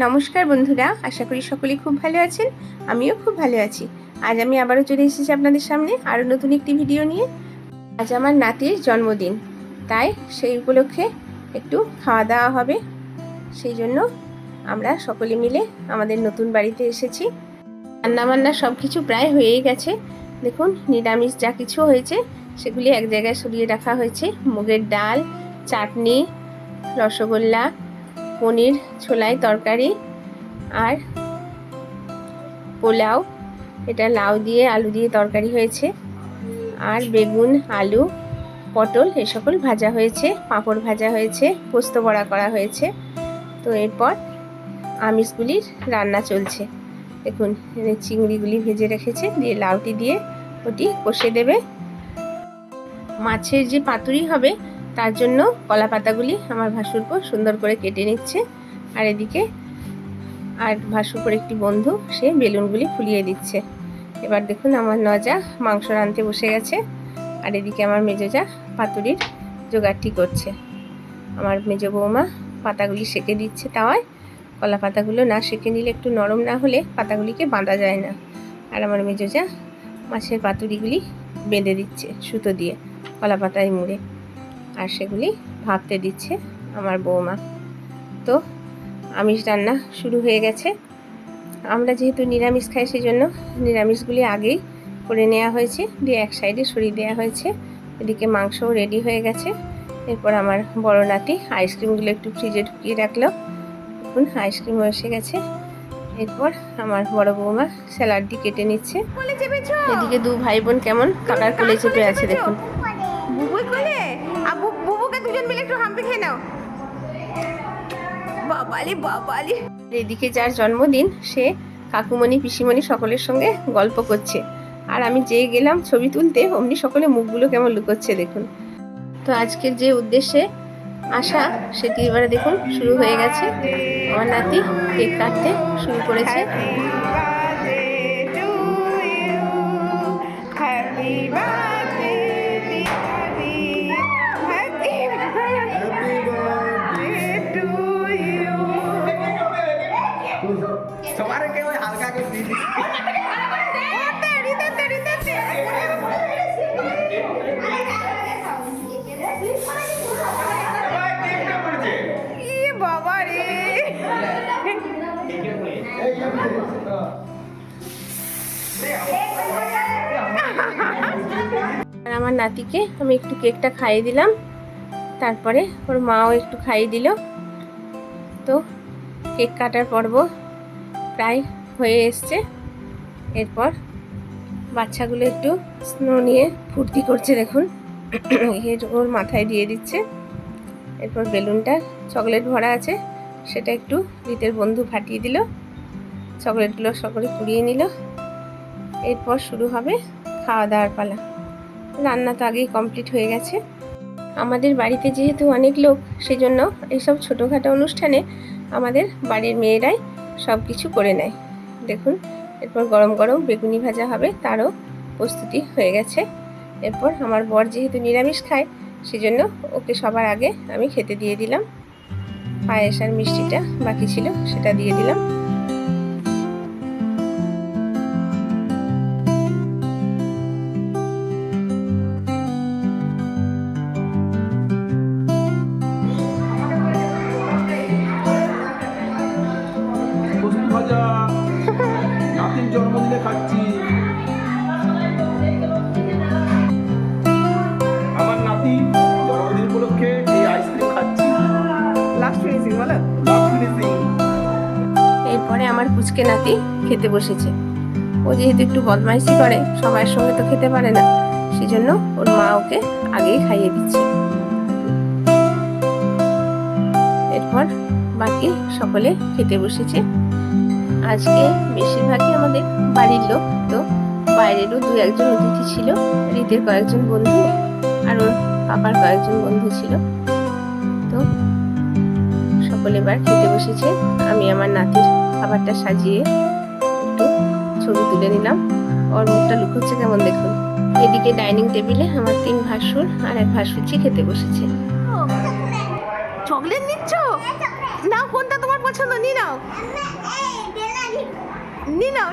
নমস্কার বন্ধুরা, আশা করি সকলেই খুব ভালো আছেন। আমিও খুব ভালো আছি। আজ আমি আবারও চলে এসেছি আপনাদের সামনে আরও নতুন একটি ভিডিও নিয়ে। আজ আমার নাতির জন্মদিন, তাই সেই উপলক্ষে একটু খাওয়া দাওয়া হবে। সেই জন্য আমরা সকলে মিলে আমাদের নতুন বাড়িতে এসেছি। রান্নাবান্না সব কিছু প্রায় হয়েই গেছে। দেখুন, নিরামিষ যা কিছু হয়েছে সেগুলি এক জায়গায় সরিয়ে রাখা হয়েছে। মুগের ডাল, চাটনি, রসগোল্লা, পনির ছোলাই তরকারি আর পোলাও। এটা লাউ দিয়ে আলু দিয়ে তরকারি হয়েছে, আর বেগুন, আলু, পটল এ সকল ভাজা হয়েছে, পাঁপড় ভাজা হয়েছে, পোস্ত বড়া করা হয়েছে। তো এরপর আমিষগুলির রান্না চলছে। দেখুন, চিংড়িগুলি ভেজে রেখেছে, দিয়ে লাউটি দিয়ে ওটি কষে দেবে। মাছের যে পাতুরি হবে তার জন্য কলা পাতাগুলি আমার ভাসুরপো সুন্দর করে কেটে নিচ্ছে, আর এদিকে আর ভাসুরপোর একটি বন্ধু সে বেলুনগুলি ফুলিয়ে দিচ্ছে। এবার দেখুন, আমার নজা মাংস রাঁধতে বসে গেছে, আর এদিকে আমার মেজোজা পাতুরির জোগাড়টি করছে। আমার মেজো বৌমা পাতাগুলি সেঁকে দিচ্ছে তাওয়ায়। কলা পাতাগুলো না সেঁকে নিলে, একটু নরম না হলে পাতাগুলিকে বাঁধা যায় না। আর আমার মেজোজা মাছের পাতুরিগুলি বেঁধে দিচ্ছে সুতো দিয়ে কলা পাতায় মুড়ে, আর সেগুলি ভাপতে দিচ্ছে আমার বৌমা। তো আমিষ রান্না শুরু হয়ে গেছে। আমরা যেহেতু নিরামিষ খাই, সেই জন্য নিরামিষগুলি আগেই করে নেওয়া হয়েছে, দিয়ে এক সাইডে সরিয়ে দেওয়া হয়েছে। এদিকে মাংসও রেডি হয়ে গেছে। এরপর আমার বড় নাতি আইসক্রিমগুলো একটু ফ্রিজে ঢুকিয়ে রাখলো। দেখুন, আইসক্রিমও এসে গেছে। এরপর আমার বড় বৌমা স্যালাডটি কেটে নিচ্ছে। এদিকে দু ভাই বোন কেমন কাকার কোলে চেপে আছে দেখুন। বুবুই কোলে, আর বুবুকে দুজন মিলে একটু হাম্পি খেয়ে নাও। বাবালি বাবালি। এদিকে যার জন্মদিন সে কাকুমণি, পিসিমণি সকলের সঙ্গে গল্প করছে, আর আমি যেই গেলাম ছবি তুলতে অমনি সকলে মুখগুলো কেমন লুকোচ্ছে দেখুন। তো আজকের যে উদ্দেশ্যে আসা সেটি এবারে দেখুন শুরু হয়ে গেছে। আমার নাতি কেক কাটতে শুরু করেছে। আর আমার নাতিকে আমি একটু কেকটা খাইয়ে দিলাম, তারপরে ওর মাও একটু খাইয়ে দিল। তো কেক কাটার পর্ব প্রায় হয়ে এসছে। এরপর বাচ্চাগুলো একটু স্নো নিয়ে ফুর্তি করছে দেখুন, ওর মাথায় দিয়ে দিচ্ছে। এরপর বেলুনটা চকলেট ভরা আছে, সেটা একটু রীতের বন্ধু ফাটিয়ে দিল, চকলেটগুলো সকলে কুড়িয়ে নিল। এরপর শুরু হবে খাওয়া দাওয়ার পালা। রান্না তো আগেই কমপ্লিট হয়ে গেছে। আমাদের বাড়িতে যেহেতু অনেক লোক, সেজন্য এইসব ছোটোখাটো অনুষ্ঠানে আমাদের বাড়ির মেয়েরাই সব কিছু করে নেয়। দেখুন, এরপর গরম গরম বেগুনি ভাজা হবে, তারও প্রস্তুতি হয়ে গেছে। এরপর আমার বর যেহেতু নিরামিষ খায়, সেজন্য ওকে সবার আগে আমি খেতে দিয়ে দিলাম। পায়েস আর মিষ্টিটা বাকি ছিল, সেটা দিয়ে দিলাম। নাতির জন্মদিনে খাচ্ছি। আমার নাতি জন্মদিন উপলক্ষে এই আইসক্রিম খাচ্ছি। লাস্ট ফিনিশিং বলো, লাস্ট ফিনিশিং। এরপরে আমার পুচকে নাতি খেতে বসেছে। ও যেহেতু একটু বদমাইশি করে, সবার সঙ্গে তো খেতে পারে না, সেজন্য ওর মা ওকে আগেই খাইয়ে দিচ্ছে। এরপর বাকি সকলে খেতে বসেছে। আজকে বেশিরভাগই আমাদের বাড়ির লোক, তো বাইরেরও দু একজন অতিথি ছিল। রীতের কয়েকজন বন্ধু আর ওর পাপার কয়েকজন বন্ধু ছিল। তো সকলে এবার খেতে বসেছে। আমি আমার নাতির খাবারটা সাজিয়ে একটু ছবি তুলে নিলাম। ওর মুখটা লুকোচ্ছে কেমন দেখুন। এদিকে ডাইনিং টেবিলে আমার 3 ভাসুর আর 1 ভাসুরচি খেতে বসেছে। চকলেট নিচ্ছ? না, কোনটা তোমার পছন্দ, নিয়ে নাও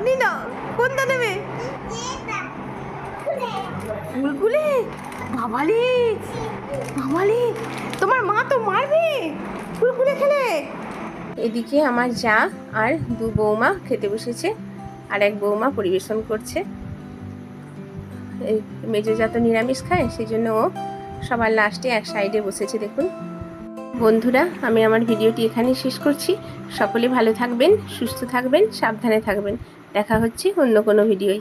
নিয়ে নাও। কোনটা নেবে? কুলকুলে? বাবালে বাবালে, তোমার মা তো মারবে কুলকুলে খেলে। এদিকে আমার যা আর দু বৌমা খেতে বসেছে, আর এক বৌমা পরিবেশন করছে। এই মেজো যা তো নিরামিষ খায়, সেই জন্য ও সবার লাস্টে এক সাইডে বসেছে। দেখুন বন্ধুরা, আমি আমার ভিডিওটি এখানেই শেষ করছি। সকলে ভালো থাকবেন, সুস্থ থাকবেন, সাবধানে থাকবেন। দেখা হচ্ছে অন্য কোনো ভিডিওয়।